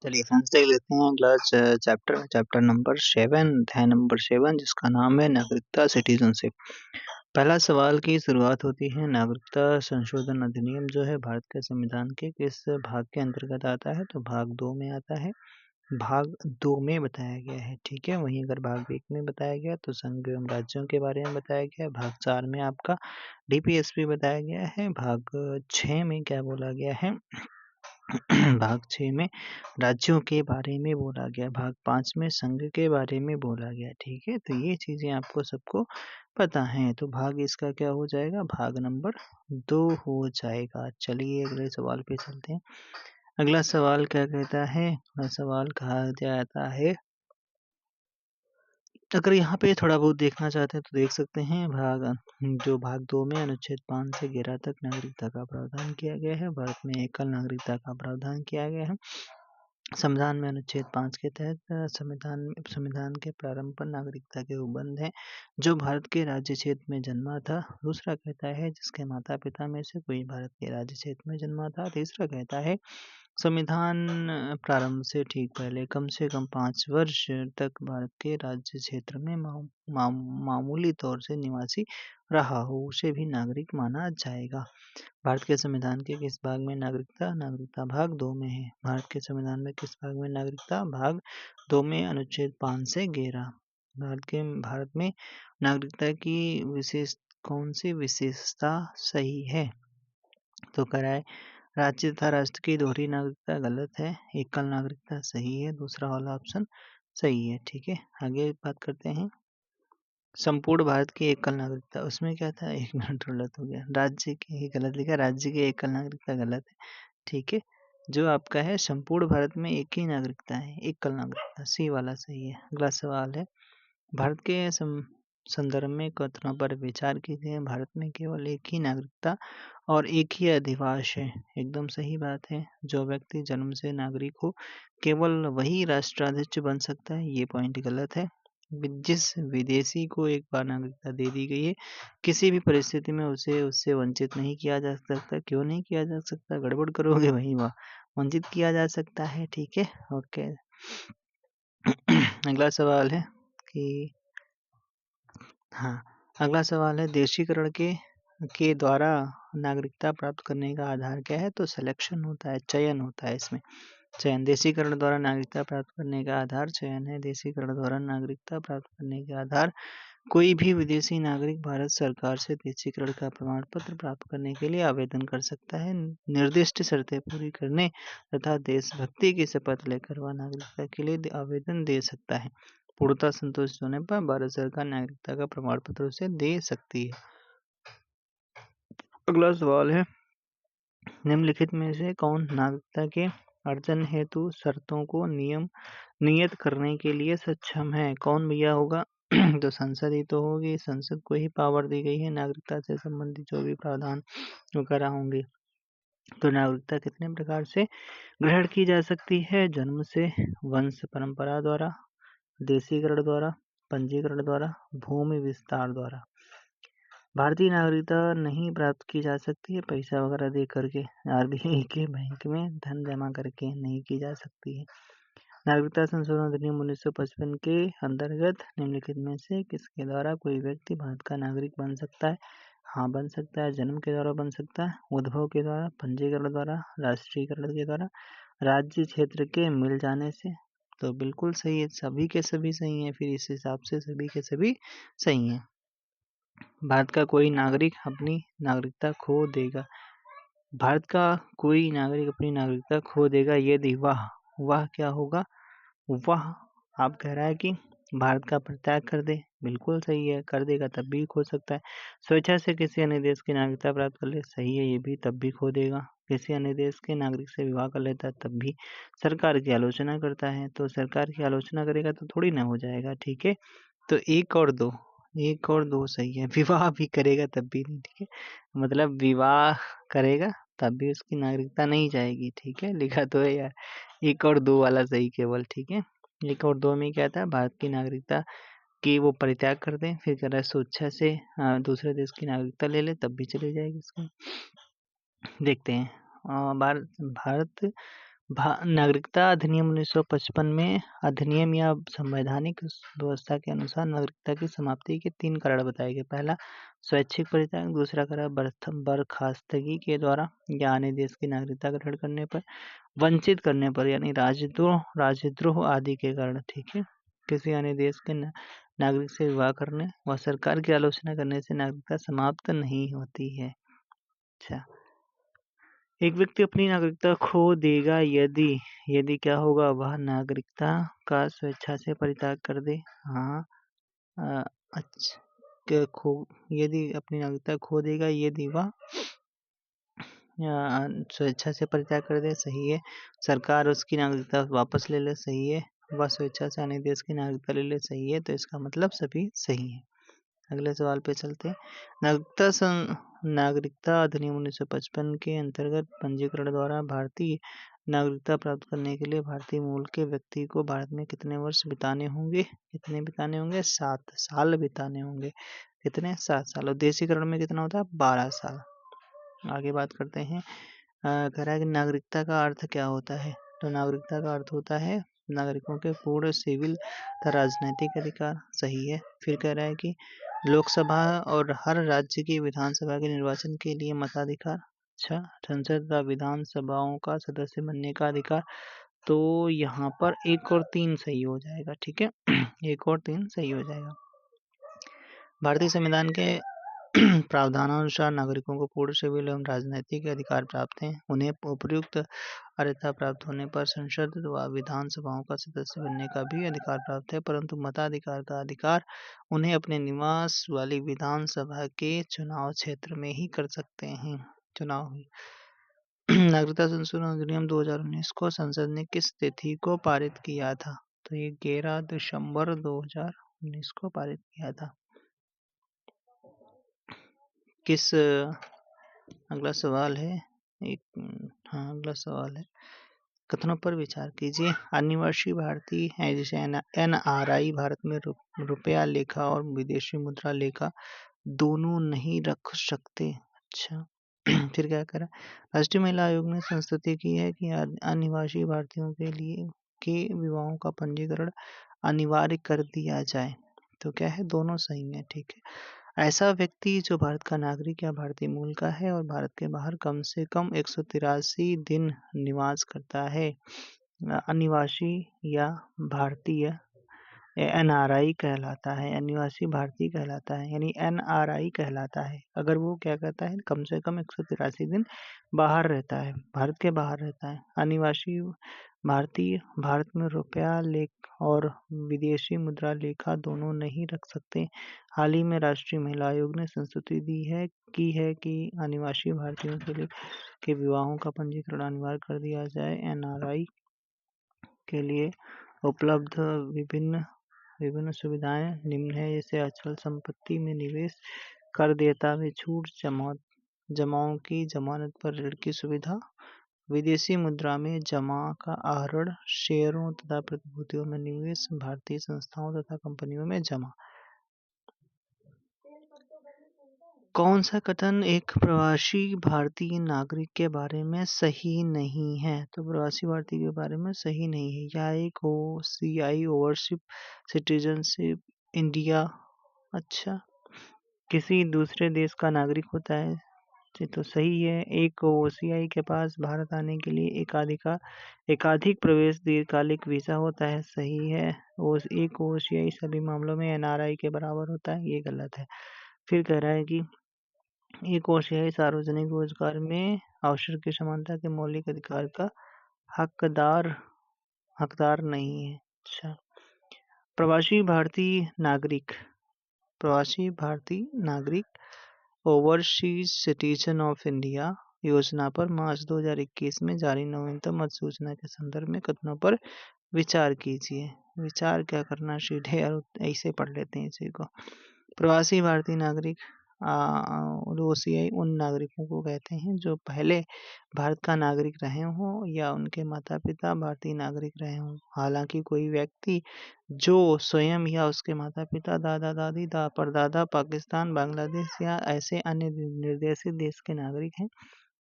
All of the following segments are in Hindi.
चलिए फ्रेंड्स देख लेते हैं अगला चैप्टर नंबर 7 अध्याय नंबर 7 जिसका नाम है नागरिकता सिटीजनशिप। पहला सवाल की शुरुआत होती है, नागरिकता संशोधन अधिनियम जो है भारत के संविधान के किस भाग के अंतर्गत आता है? तो भाग 2 में आता है। भाग 2 में बताया गया है, ठीक है। वहीं अगर भाग 1 में बताया गया तो संघ एवं राज्यों के बारे में बताया गया है। भाग 4 में आपका डीपीएसपी बताया गया है। भाग 6 में क्या बोला गया है? भाग 6 में राज्यों के बारे में बोला गया। भाग 5 में संघ के बारे में बोला गया, ठीक है। तो ये चीज़ें आपको सबको पता हैं। तो भाग इसका क्या हो जाएगा? भाग नंबर 2 हो जाएगा। चलिए अगले सवाल पे चलते हैं। अगला सवाल क्या कहता है? अगला सवाल कहा जाता है, अगर यहाँ पे थोड़ा बहुत देखना चाहते हैं तो देख सकते हैं। भाग 2 में अनुच्छेद 5 से 11 तक नागरिकता का प्रावधान किया गया है। भारत में एकल नागरिकता का प्रावधान किया गया है। संविधान में अनुच्छेद 5 के तहत संविधान के प्रारंभ पर नागरिकता के उपबंध हैं, जो भारत के राज्य क्षेत्र में जन्मा था। दूसरा कहता है जिसके माता पिता में से कोई भारत के राज्य क्षेत्र में जन्मा था। तीसरा कहता है संविधान प्रारंभ से ठीक पहले कम से कम 5 वर्ष तक भारत के राज्य क्षेत्र में मामूली तौर से निवासी रहा हो, उसे भी नागरिक माना जाएगा। भारत के संविधान के किस भाग में नागरिकता भाग 2 में है। भारत के संविधान में किस भाग में नागरिकता? भाग 2 में अनुच्छेद 5 से 11। भारत में नागरिकता की कौन सी विशेषता सही है? तो कराए राज्य तथा राष्ट्र की दोहरी नागरिकता गलत है, एकल नागरिकता सही है, दूसरा वाला ऑप्शन सही है, ठीक है। आगे बात करते हैं। संपूर्ण भारत की एकल नागरिकता, उसमें क्या था? 1 मिनट गलत हो गया, राज्य की गलत लिखा, राज्य की एकल नागरिकता गलत है, ठीक है। जो आपका है संपूर्ण भारत में एक ही नागरिकता है, एकल नागरिकता, सी वाला सही है। अगला सवाल है, भारत के संदर्भ में कथनों पर विचार कीजिए। भारत में केवल एक ही नागरिकता और एक ही अधिवास है, एकदम सही बात है। जो व्यक्ति जन्म से नागरिक हो केवल वही राष्ट्राध्यक्ष बन सकता है, ये पॉइंट गलत है। जिस विदेशी को एक बार नागरिकता दे दी गई है, किसी भी परिस्थिति में उसे उससे वंचित नहीं किया जा सकता। क्यों नहीं किया जा सकता? गड़बड़ करोगे वहीं वंचित किया जा सकता है, ठीक है। ओके। अगला सवाल है कि हाँ, अगला सवाल है, देशीकरण के द्वारा नागरिकता प्राप्त करने का आधार क्या है? तो सिलेक्शन होता है, चयन होता है इसमें। चयन, देशीकरण द्वारा नागरिकता प्राप्त करने का आधार चयन है। देशीकरण द्वारा नागरिकता प्राप्त करने के आधार, कोई भी विदेशी नागरिक भारत सरकार से देशीकरण का प्रमाण पत्र प्राप्त करने के लिए आवेदन कर सकता है। निर्दिष्ट शर्तें पूरी करने तथा देशभक्ति की शपथ लेकर वह नागरिकता के लिए आवेदन दे सकता है। पूर्णतः संतुष्ट होने पर भारत सरकार नागरिकता का प्रमाण पत्र उसे दे सकती है। अगला सवाल है, निम्नलिखित में से कौन नागरिकता के अर्जन हेतु शर्तों को नियत करने के लिए सक्षम है? कौन भैया होगा? तो संसद ही तो होगी, संसद को ही पावर दी गई है नागरिकता से संबंधित जो भी प्रावधान वगैरह होंगे। तो नागरिकता कितने प्रकार से ग्रहण की जा सकती है? जन्म से, वंश परंपरा द्वारा, देशीकरण द्वारा, पंजीकरण द्वारा, भूमि विस्तार द्वारा। भारतीय नागरिकता नहीं प्राप्त की जा सकती है पैसा वगैरह दे करके, आरबीआई के बैंक में धन जमा करके नहीं की जा सकती है। नागरिकता संशोधन अधिनियम 1955 के अंतर्गत निम्नलिखित में से किसके द्वारा कोई व्यक्ति भारत का नागरिक बन सकता है? हाँ, बन सकता है। जन्म के द्वारा बन सकता है, उद्भव के द्वारा, पंजीकरण द्वारा, राष्ट्रीयकरण के द्वारा, राज्य क्षेत्र के मिल जाने से। तो बिल्कुल सही है, सभी के सभी सही है, फिर इस हिसाब से सभी के सभी सही है। भारत का कोई नागरिक अपनी नागरिकता खो देगा, भारत का कोई नागरिक अपनी नागरिकता खो देगा यदि वह क्या होगा? वह आप कह रहा है कि भारत का परित्याग कर दे, बिल्कुल सही है, कर देगा तब भी खो सकता है। स्वेच्छा से किसी अन्य देश की नागरिकता प्राप्त कर ले, सही है, ये भी तब भी खो देगा। किसी अन्य देश के नागरिक से विवाह कर लेता है तब भी सरकार की आलोचना करता है, तो सरकार की आलोचना करेगा तो थोड़ी ना हो जाएगा, ठीक है। तो एक और दो सही है। विवाह भी करेगा तब भी नहीं, ठीक है, मतलब विवाह करेगा तब भी उसकी नागरिकता नहीं जाएगी, ठीक है, लिखा तो है यार। 1 और 2 वाला सही केवल, ठीक है। 1 और 2 में क्या था? भारत की नागरिकता की वो परित्याग कर दें, फिर कह रहा है स्वेच्छा से दूसरे देश की नागरिकता ले ले तब भी चली जाएगी उसको। देखते हैं, भारत नागरिकता अधिनियम 1955 में अधिनियम या संवैधानिक व्यवस्था के अनुसार नागरिकता की समाप्ति के 3 कारण बताए गए। पहला, स्वैच्छिक परित्याग। दूसरा कारण बर्खास्तगी के द्वारा या अन्य देश की नागरिकता ग्रहण करने पर, वंचित करने पर, यानी राजद्रोह आदि के कारण। ठीक है, किसी अन्य देश के नागरिक से विवाह करने व सरकार की आलोचना करने से नागरिकता समाप्त नहीं होती है। अच्छा, एक व्यक्ति अपनी नागरिकता खो देगा यदि क्या होगा, वह नागरिकता का स्वेच्छा से परित्याग कर दे। हाँ, अच्छा, यदि अपनी नागरिकता खो देगा यदि वह स्वेच्छा से परित्याग कर दे, सही है। सरकार उसकी नागरिकता वापस ले ले, सही है। वह स्वेच्छा से अन्य देश की नागरिकता ले ले, सही है। तो इसका मतलब सभी सही है। अगले सवाल पे चलते हैं। नागरिकता अधिनियम 1955 के अंतर्गत पंजीकरण द्वारा भारतीय नागरिकता प्राप्त करने के लिए भारतीय मूल के व्यक्ति को भारत में कितने वर्ष बिताने होंगे? 7 साल बिताने होंगे। कितने? 7 साल। और देशीकरण में कितना होता है? 12 साल। आगे बात करते हैं। कह रहा है कि नागरिकता का अर्थ क्या होता है? तो नागरिकता का अर्थ होता है नागरिकों के पूर्ण सिविल तथा राजनैतिक अधिकार। सही है। फिर कह रहा है कि लोकसभा और हर राज्य की विधानसभा के निर्वाचन के लिए मताधिकार। अच्छा, संसद तथा विधानसभाओं का सदस्य बनने का अधिकार। तो यहाँ पर 1 और 3 सही हो जाएगा। ठीक है, 1 और 3 सही हो जाएगा। भारतीय संविधान के प्रावधानानुसार नागरिकों को पूर्ण सिविल एवं राजनैतिक अधिकार प्राप्त हैं। उन्हें उपयुक्त अर्हता प्राप्त होने पर संसद व विधानसभाओं का सदस्य बनने का भी अधिकार प्राप्त है, परंतु मताधिकार का अधिकार उन्हें अपने निवास वाली विधानसभा के चुनाव क्षेत्र में ही कर सकते हैं। नागरिकता संशोधन अधिनियम 2019 को संसद ने किस तिथि को पारित किया था? तो ये 11 दिसंबर 2019 को पारित किया था। किस अगला सवाल है अगला सवाल है, कथनों पर विचार कीजिए। अनिवासी भारतीय है जैसे NRI भारत में रुपया लेखा और विदेशी मुद्रा लेखा दोनों नहीं रख सकते। अच्छा, फिर क्या करा? राष्ट्रीय महिला आयोग ने संस्तुति की है कि अनिवासी भारतीयों के लिए के विवाहों का पंजीकरण अनिवार्य कर दिया जाए। तो क्या है? दोनों सही है। ठीक है, ऐसा व्यक्ति जो भारत का नागरिक या भारतीय मूल का है और भारत के बाहर कम से कम 183 दिन निवास करता है, अनिवासी या भारतीय NRI कहलाता है। अनिवासी भारतीय कहलाता है, यानी NRI कहलाता है अगर वो क्या कहता है, कम से कम 183 दिन बाहर रहता है, भारत के बाहर रहता है। अनिवासी भारतीय भारत में रुपया लेख और विदेशी मुद्रा लेखा दोनों नहीं रख सकते। हाल ही में राष्ट्रीय महिला आयोग ने संस्तुति दी है कि अनिवासी भारतीयों के लिए के विवाहों का पंजीकरण अनिवार्य कर दिया जाए। NRI के लिए उपलब्ध विभिन्न सुविधाएं निम्न है, जैसे अचल संपत्ति में निवेश, कर देयता में छूट, जमाओं की जमानत पर ऋण की सुविधा, विदेशी मुद्रा में जमा का आहरण, शेयरों तथा प्रतिभूतियों में निवेश, भारतीय संस्थाओं तथा कंपनियों में जमा। कौन सा कथन एक प्रवासी भारतीय नागरिक के बारे में सही नहीं है? तो प्रवासी भारतीय के बारे में सही नहीं है। यह एक OCI ओवरशिप सिटीजनशिप इंडिया अच्छा किसी दूसरे देश का नागरिक होता है। तो सही है। एक OCI के पास भारत आने के लिए एकाधिक प्रवेश दीर्घकालिक वीजा होता है। सही है। एक OCI सभी मामलों में NRI के बराबर होता है, ये गलत है। फिर कह रहा है कि एक OCI सार्वजनिक रोजगार में अवसर की समानता के मौलिक अधिकार का हकदार नहीं है। अच्छा, प्रवासी भारतीय नागरिक ओवरसीज सिटीजन ऑफ इंडिया योजना पर मार्च 2021 में जारी नवीनतम अधिसूचना के संदर्भ में कथनों पर विचार कीजिए। विचार क्या करना, सीधे ऐसे पढ़ लेते हैं इसी को। प्रवासी भारतीय नागरिक OCI उन नागरिकों को कहते हैं जो पहले भारत का नागरिक रहे हों या उनके माता पिता भारतीय नागरिक रहे हों। हालांकि कोई व्यक्ति जो स्वयं या उसके माता पिता दादा दादी परदादा पाकिस्तान बांग्लादेश या ऐसे अन्य निर्देशित देश के नागरिक हैं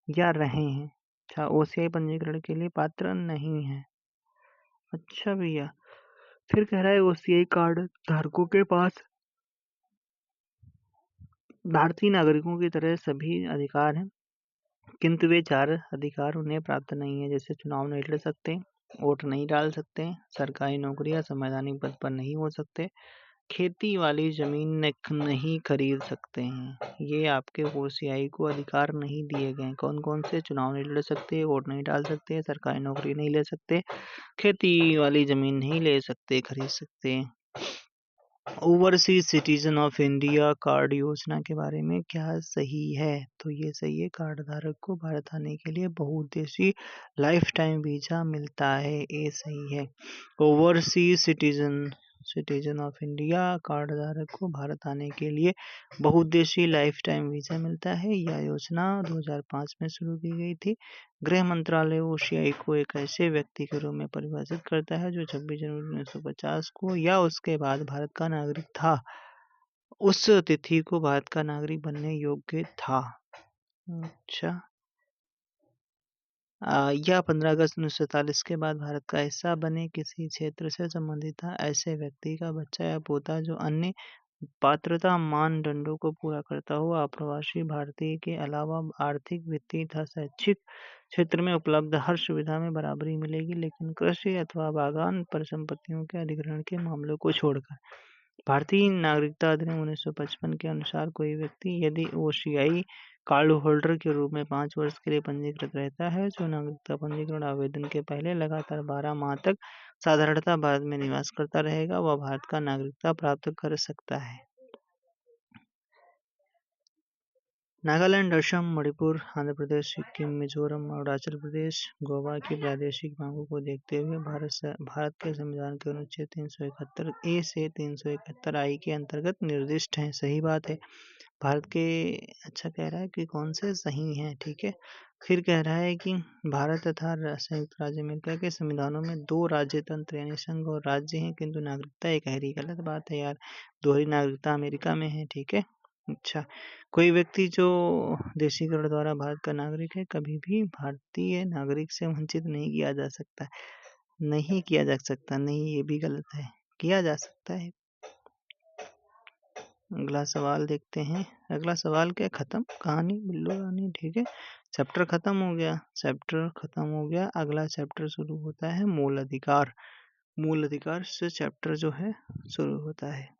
या रहे हैं, अच्छा, ओसीआई पंजीकरण के लिए पात्र नहीं है। अच्छा भैया, फिर कह रहा है ओसीआई कार्ड धारकों के पास भारतीय नागरिकों की तरह सभी अधिकार हैं, किंतु वे 4 अधिकार उन्हें प्राप्त नहीं है, जैसे चुनाव नहीं लड़ सकते, वोट नहीं डाल सकते, सरकारी नौकरी या संवैधानिक पद पर नहीं हो सकते, खेती वाली जमीन नहीं खरीद सकते हैं। ये आपके ओसीआई को अधिकार नहीं दिए गए। कौन कौन से? चुनाव नहीं लड़ सकते, वोट नहीं डाल सकते, सरकारी नौकरी नहीं ले सकते, खेती वाली जमीन नहीं ले सकते, खरीद सकते। Overseas citizen of India card योजना के बारे में क्या सही है? तो ये सही है, कार्ड धारक को भारत आने के लिए बहुउद्देशीय लाइफ टाइम वीजा मिलता है, ये सही है। Overseas citizen of India card धारक को भारत आने के लिए बहुउद्देशीय लाइफ टाइम वीजा मिलता है। यह योजना 2005 में शुरू की गई थी। गृह मंत्रालय ओसीआई को एक ऐसे व्यक्ति के रूप में परिभाषित करता है जो 26 जनवरी 1950 को या उसके बाद भारत का नागरिक था, उस तिथि को भारत का नागरिक बनने योग्य था। अच्छा, या 15 अगस्त 1947 के बाद भारत का हिस्सा बने किसी क्षेत्र से संबंधित था, ऐसे व्यक्ति का बच्चा या पोता जो अन्य पात्रता मानदंडों को पूरा करता हो, अप्रवासी भारतीय के अलावा आर्थिक, वित्तीय तथा शैक्षिक क्षेत्र में उपलब्ध हर सुविधा में बराबरी मिलेगी, लेकिन कृषि अथवा बागान परिसंपत्तियों के अधिग्रहण के मामलों को छोड़कर। भारतीय नागरिकता अधिनियम 1955 के अनुसार कोई व्यक्ति यदि ओसीआई कार्ड होल्डर के रूप में 5 वर्ष के लिए पंजीकृत रहता है, जो नागरिकता पंजीकरण आवेदन के पहले लगातार 12 माह तक साधारणतः भारत में निवास करता रहेगा, वह भारत का नागरिकता प्राप्त कर सकता है। नागालैंड, असम, मणिपुर, आंध्र प्रदेश, सिक्किम, मिजोरम, अरुणाचल प्रदेश, गोवा की प्रादेशिक मांगों को देखते हुए भारत के संविधान के अनुच्छेद 371 ए से 371 आई के अंतर्गत निर्दिष्ट हैं। सही बात है। भारत के अच्छा कह रहा है कि कौन से सही हैं, ठीक है। फिर कह रहा है कि भारत तथा संयुक्त राज्य अमेरिका के संविधानों में 2 राज्य तंत्र यानी संघ और राज्य हैं, किंतु नागरिकता एक है। गलत बात है यार, दोहरी नागरिकता अमेरिका में है, ठीक है। अच्छा, कोई व्यक्ति जो देशीकरण द्वारा भारत का नागरिक है, कभी भी भारतीय नागरिक से वंचित नहीं किया जा सकता। नहीं किया जा सकता, नहीं, ये भी गलत है, किया जा सकता है। अगला सवाल देखते हैं। अगला सवाल क्या? खत्म कहानी बिल्लू रानी, ठीक है। चैप्टर खत्म हो गया, चैप्टर खत्म हो गया। अगला चैप्टर शुरू होता है मूल अधिकार। मूल अधिकार से चैप्टर जो है शुरू होता है।